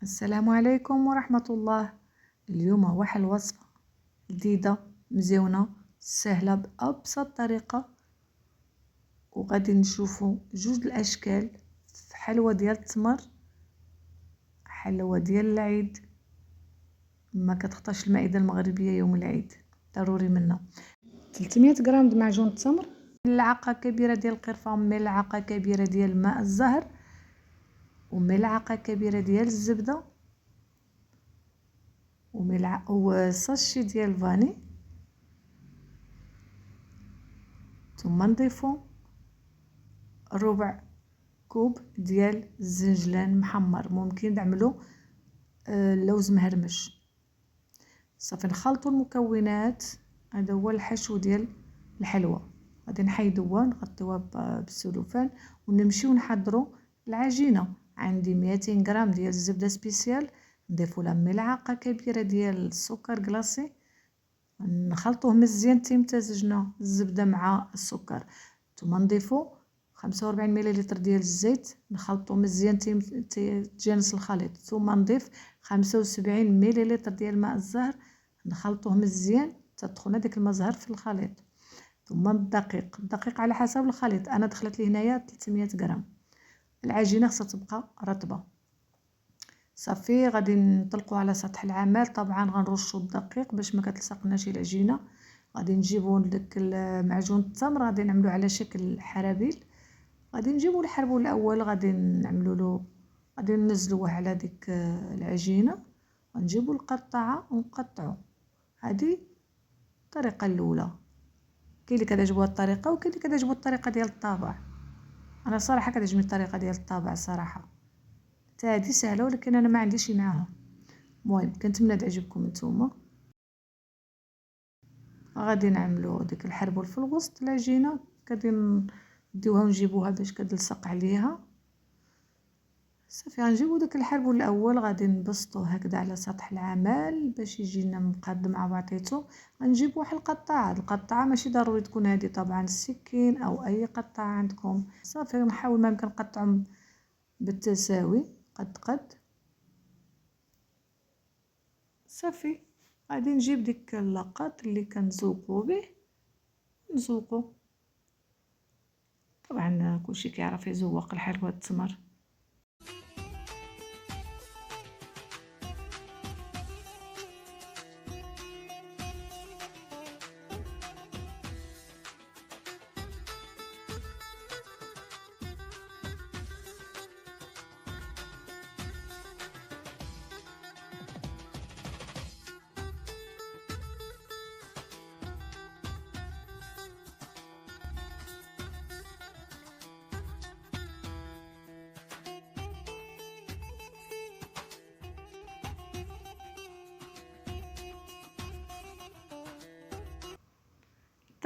السلام عليكم ورحمة الله. اليوم واحد الوصفة جديدة مزيونة سهلة بأبسط طريقة، وغادي نشوفوا جوج الأشكال في حلوة ديال التمر، حلوة ديال العيد. ما كتخطاش المائدة المغربية يوم العيد، ضروري منها 300 غرام د معجون التمر، ملعقة كبيرة ديال القرفة، ملعقة كبيرة ديال الماء الزهر، وملعقة كبيرة ديال الزبدة، وساشي ديال الفاني. ثم نضيفو ربع كوب ديال الزنجلان محمر، ممكن نعملو لوز مهرمش. صافي نخلطوا المكونات. هذا هو الحشو ديال الحلوى. غادي نحيدوها نغطيوها بالسلوفان ونمشيو نحضروا العجينه. عندي 200 غرام ديال الزبده سبيسيال، نضيفوا لها ملعقه كبيره ديال السكر كلاصي، نخلطوه مزيان تيمتزجنا الزبده مع السكر. ثم نضيفوا 45 مليلتر ديال الزيت، نخلطوه مزيان تجانس الخليط. ثم نضيف 75 مليلتر ديال الماء الزهر، نخلطوه مزيان تدخل هذيك الماء الزهر في الخليط. ثم الدقيق على حسب الخليط، انا دخلت لي هنايا 300 غرام. العجينه خصها تبقى رطبه. صافي غادي نطلقوا على سطح العمل. طبعا غنرشوا الدقيق باش ما كتلصقناش العجينه. غادي نجيبوا داك معجون التمر، غادي نعملوه على شكل حرابيل. غادي نجيبوا الحربول الاول، غادي نعملوا له، غادي ننزلوه على ديك العجينه، ونجيبوا القطعه ونقطعوا. هذه الطريقه الاولى. كاين اللي كتعجبو الطريقه، وكاين اللي كتعجبو الطريقه ديال الطابع. انا صراحه كتعجبني الطريقه ديال الطابع صراحه، حتى هذه سهله، ولكن انا ما عنديش معاها. المهم كنتمنى تعجبكم نتوما. غادي نعملو ديك الحربول في الوسط العجينه، غادي نديوها ونجيبوها باش كتلصق عليها. صافي غنجيبو داك الحربول الاول، غادي نبسطوه هكذا على سطح العمل باش يجينا مقاد مع بعضياتو. غنجيب واحد القطعه ماشي ضروري تكون هذه، طبعا السكين او اي قطعه عندكم. صافي نحاول ما يمكن نقطعهم بالتساوي قد. صافي غادي نجيب ديك اللقاط اللي كنزوقو به، نزوقو. طبعا كلشي كيعرف يزوق الحلوى التمر.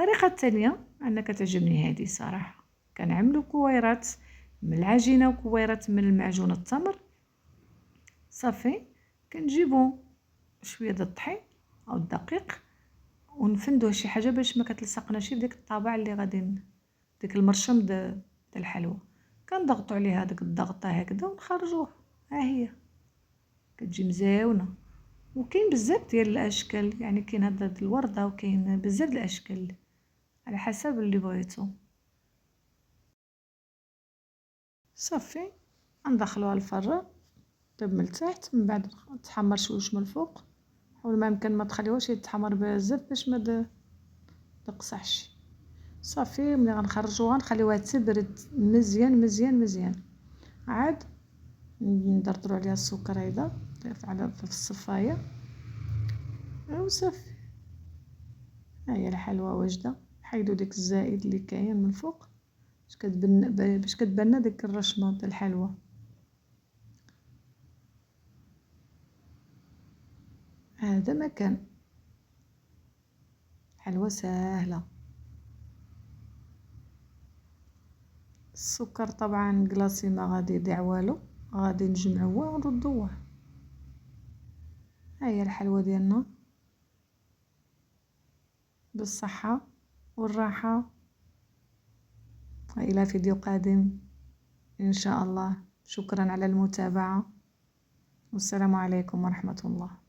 الطريقه الثانيه انا كتعجبني هذه صراحه، كنعملوا كويرات من العجينه وكويرات من المعجون التمر. صافي كنجيبوا شويه د الطحين او الدقيق ونفندوه شي حاجه باش ما كتلصقناش في ديك الطابع اللي غادي ديك المرشم د الحلوى. كنضغطوا عليها ديك الضغطه هكذا ونخرجوه. ها هي كتجي مزيونه. وكاين بزاف ديال الاشكال، يعني كاين هاد الورده، وكاين بزاف د الاشكال على حسب اللي بغيتو. صافي ندخلوها الفران طيب من التحت، من بعد تحمر شويش من الفوق. حاول ما يمكن ما تخليوهاش يتحمر بزاف باش ما تقصحش. صافي ملي غنخرجوها نخليوها تبرد مزيان مزيان مزيان. عاد ندردروا عليها السكر هيدا في الصفايه وصافي. ها هي الحلوى واجده. حيدوا ديك الزائد اللي كاين من الفوق باش كتبان ديك الرشمه د الحلوى. هذا مكان حلوى ساهله. السكر طبعا كلاصي ما غادي يضيع والو، غادي نجمعوه ونردوه. ها هي الحلوى ديالنا بالصحه والراحه. والى فيديو قادم ان شاء الله. شكرا على المتابعه. والسلام عليكم ورحمة الله.